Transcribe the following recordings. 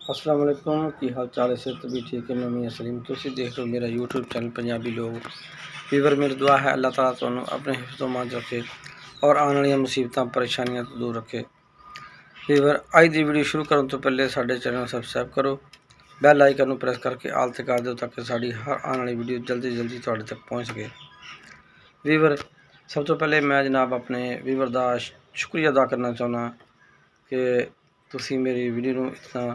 अस्सलाम वालेकुम की हाल चाल है। सेहत भी ठीक है। मैं मियां सलीम तुसी देख रहे हो मेरा यूट्यूब चैनल पंजाबी लोग। फीवर मेरी दुआ है अल्लाह ताला तुहानू अपने हिफ्ज़-ओ-मान रखे और आने वाली मुसीबतां परेशानियां तो दूर रखे। फीवर अज की वीडियो शुरू करने तो पहले साडे चैनल सब्सक्राइब करो, बैल आइकन नू प्रेस करके आल ते कर दो ताकि साड़ी हर आने वाली वीडियो जल्दी जल्दी तुहाडे तक पहुँच सके। वीवर सब तो पहले मैं जनाब अपने वीवर का शुक्रिया अदा करना चाहना कि तुसी मेरी वीडियो नू इतना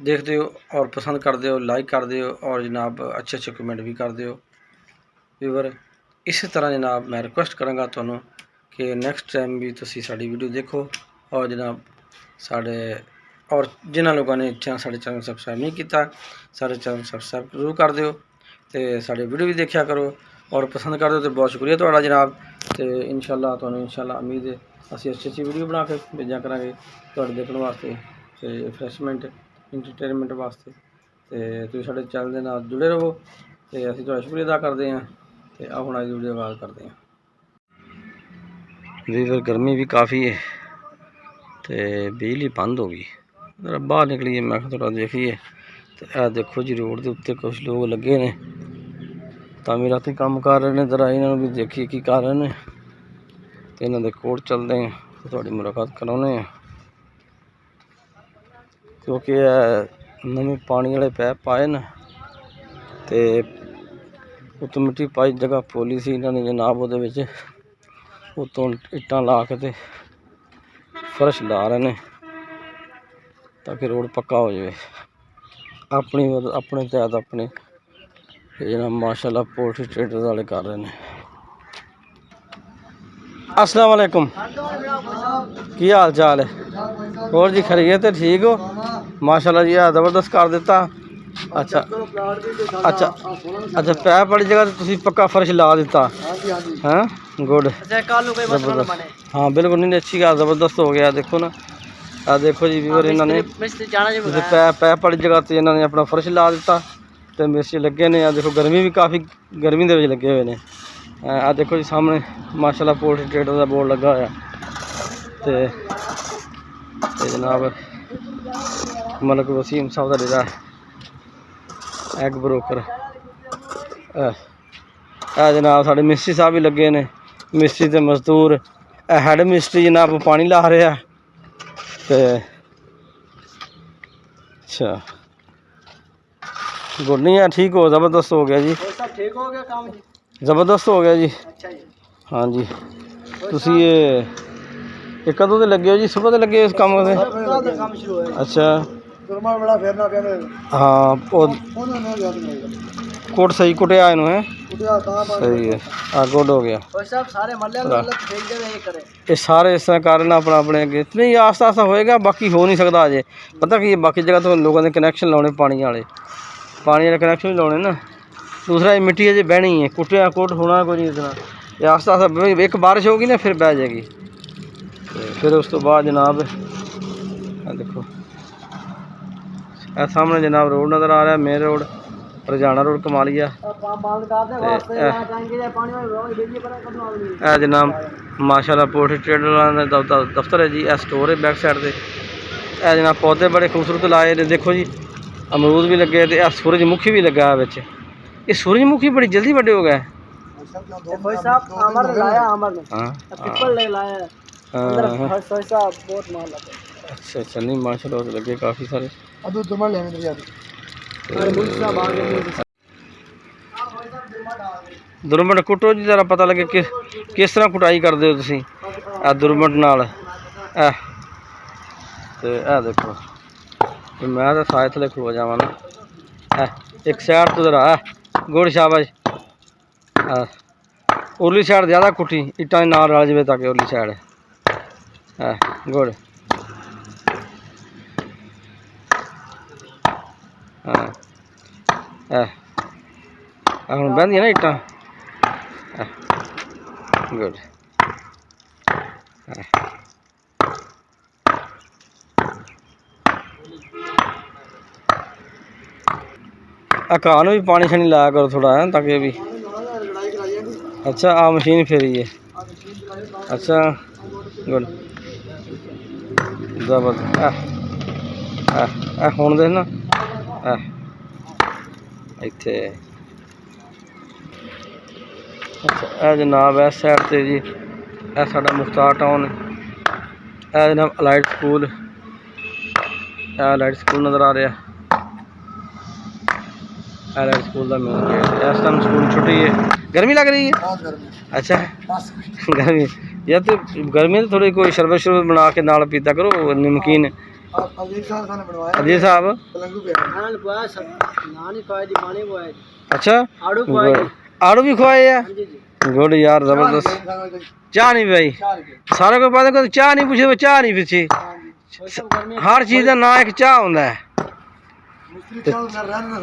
देखते हो और पसंद करते हो, लाइक करते हो और जनाब अच्छे अच्छे कमेंट भी करते हो। व्यूवर इस तरह जनाब मैं रिक्वेस्ट करांगा तुहानू कि नैक्सट टाइम भी तुसी साड़ी वीडियो देखो और जनाब साढ़े और जिन्होंने लोगों ने साढ़े चैनल सबसक्राइब नहीं किया साढ़े चैनल सबसक्राइब जरूर कर दो तो साढ़े वीडियो भी देखा करो और पसंद कर दो। तो बहुत शुक्रिया तुहाडा जनाब। तो इंशाअल्लाह तुहानू इंशाअल्लाह उम्मीद है असीं अच्छी अच्छी वीडियो बना के भेजा करांगे तुहाडे देखने वास्ते ते रिफ्रैशमेंट इंटरटेनमेंट वास्ते। तो तुसीं साडे चैनल के नाल जुड़े रहो तो असीं तुहाडा शुक्रिया अदा करते हैं। तो आओ हुण अज दी वीडियो आगाज़ करते हैं। वीवर गर्मी भी काफ़ी है तो बिजली बंद हो गई। जरा बाहर निकलीए मैं थोड़ा देखिए तो यह देखो जी रोड के उत्ते कुछ लोग लगे ने तामीराती काम कर रहे हैं। जरा इन्होंने भी देखिए की कर रहे हैं तो इन्हों के कोर्ट चलते हैं तो थोड़ी मुलाकात कराने हैं क्योंकि नवे पानी वाले पैप पाए न तो उत्तों मिट्टी पाई जगह पोली सी इन्होंने जनाब वो उत्तों इट्टां ला के ते फर्श ला रहे हैं ताकि रोड पक्का हो जाए। अपने तहत अपने जनाब माशाल्लाह पोल्ट्री ट्रेडर वाले कर रहे हैं। अस्सलाम वालेकुम की हाल चाल है और जी खैरियत है ठीक हो माशाल्लाह जी ज़बरदस्त कर दिता। अच्छा अच्छा अच्छा पैप वाली जगह तो पक्का फर्श ला दिता है गुड हाँ बिल्कुल नहीं अच्छी गल ज़बरदस्त हो गया। देखो ना देखो जी व्यूअर इन्होंने पैप वाली जगह तो इन्होंने अपना फर्श ला दिता तो मिस्त्री लगे ने। देखो गर्मी भी काफ़ी गर्मी के लगे हुए हैं। आ देखो जी सामने माशाल्लाह पोल्ट्री ट्रेडर का बोर्ड लगा हुआ तो जनाब मलिक वसीम साहब का डेरा एग ब्रोकर जनाब साढ़े मिस्त्री साहब भी लगे ने मिस्त्री ते मजदूर हैड मिस्त्री जनाब पानी ला रहा है तो अच्छा गुड नहीं है ठीक हो ज़बरदस्त हो गया जी ठीक हो गया काम ज़बरदस्त हो गया जी। हाँ जी तुसी ये कदों से लगे हो जी सुबह से लगे इस काम से? अच्छा हाँ कोट सही कुटिया इनू है सही है गुड हो गया ये सारे इस तरह कारण अपना अपने अगे नहीं आस्ता आस्ता होएगा बाकी हो नहीं सकता अजे पता कि बाकी जगह तो लोगों ने कनैक्शन लाने पानी वाले कनैक्शन भी लाने ना। दूसरा ये मिट्टी अजे बहनी है कुटिया कोट होना कोई नहीं इतना ये आस्ता आस्ता एक बारिश होगी ना फिर बह जाएगी फिर उस तो बाद जनाब देखो सामने जनाब रोड नज़र आ रहा है मेन रोड रजाना रोड कमालिया जनाब माशाल्लाह पोल्ट्री ट्रेडर दफ्तर है जी। स्टोर है बैक साइड से जनाब पौधे बड़े खूबसूरत लाए ने देखो जी अमरूद भी लगे तो सूरजमुखी भी लगा है बिच। ये सूरजमुखी बड़ी जल्दी बड़े हो गए। अच्छा अच्छा नहीं माशाल्लाह लगे काफ़ी सारे दुरमट कुटो जी जरा पता लगे कि किस तरह कुटाई करते हो तुसी दुरमट नाल देखो मैं तो साए थले खलो जावा ना एक साइड तो जरा गुड़ शाबाश उरली साइड ज़्यादा कुटी इट्टा नाल रल जाए ताकि उरली साइड गुड़ हम बहदियाँ ना इट्टा गुड घाह भी पानी शानी लाया करो थोड़ा है ताकि भी अच्छा आ मशीन फेरी है अच्छा गुड जबरदस्त ਹੁਣ ਦੇਖ ਨਾ ਇੱਥੇ। ਅੱਛਾ ਇਹ ਜਨਾਬ ਇਸ ਸਾਈਡ ਤੇ ਜੀ ਇਹ ਸਾਡਾ ਮੁਖਤਾਰ ਟਾਊਨ, ਇਹ ਜਨਾਬ ਅਲਾਈਡ ਸਕੂਲ, ਇਹ ਅਲਾਈਡ ਸਕੂਲ नज़र आ रहा, अलाइड स्कूल का मेन गेट। इस टाइम स्कूल छुट्टी है, गर्मी लग रही है। अच्छा गर्मी यार, तो गर्मी तो थोड़ी कोई शरबत शरबत बना के नाल पीता करो, नमकीन। अजीज साहब अच्छा आड़ू भी खुआए है, गुड यार जबरदस्त। चाह नहीं भाई, सारे को पता है चाह नहीं पूछे, चाह नहीं पूछी, हर चीज़ का ना एक चाह होता है,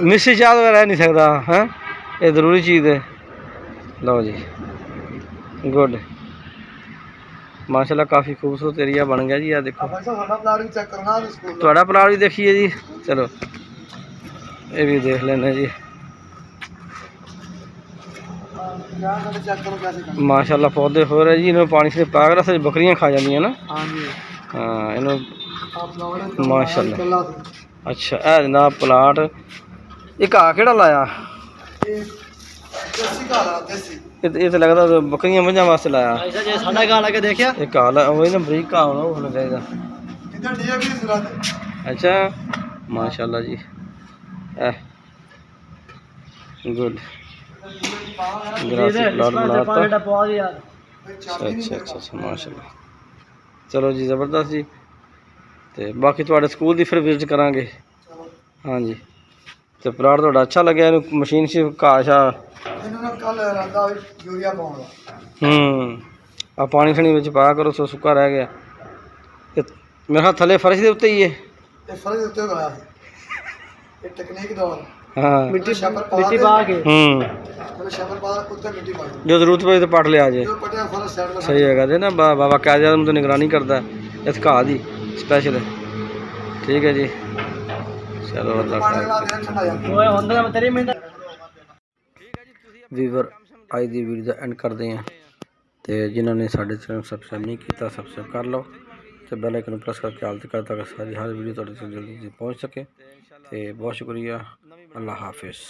मिस्सी चाह तो रह नहीं सकता है, ये जरूरी चीज़ है। लो जी गुड माशाल्लाह, काफ़ी खूबसूरत एरिया बन गया जी। यार देखो थोड़ा प्लाट भी देखिए जी, चलो ये भी देख लेना जी। माशाल्लाह पौधे हो रहे जी, इन्होंने पानी से पाग रहा, बकरियां खा जाती ना। हाँ इन्होंने माशाल्लाह। अच्छा है जनाब प्लाट, ये घा केड़ा लाया? ये तो लगता बकरियां मझां वास्ते लाया। ये घा ला वही ना, बरीक घा होना वो होना चाहिए। अच्छा माशाल्लाह जी गुड प्लाट बनाता। अच्छा अच्छा अच्छा माशाल्लाह, चलो जी ज़बरदस्त जी। तो बाकी थोड़े स्कूल की फिर विजिट करांगे। हाँ जी, तो प्लाट थोड़ा अच्छा लगे, मशीन से घा शा आ पानी छनी में पाया करो, सो सुक्का रह गया। मेरे हाथ थले फर्श के उत्ते ही है। हाँ जो जरूरत पड़े तो पट लिया जे, सही है ना। बाबा कायदे तो निगरानी करता है इस घा की स्पैशल। ठीक है जी, चलो वीवर अज की वीडियो का एंड करते हैं। तो जिन्होंने साढ़े चैनल सबसक्राइब नहीं किया सबसक्राइब कर लो, तो बेल आइकन प्रेस करके हाल तक ताकि सारी हर वीडियो तक जल्दी पहुँच सके। तो बहुत शुक्रिया, अल्लाह हाफिज़।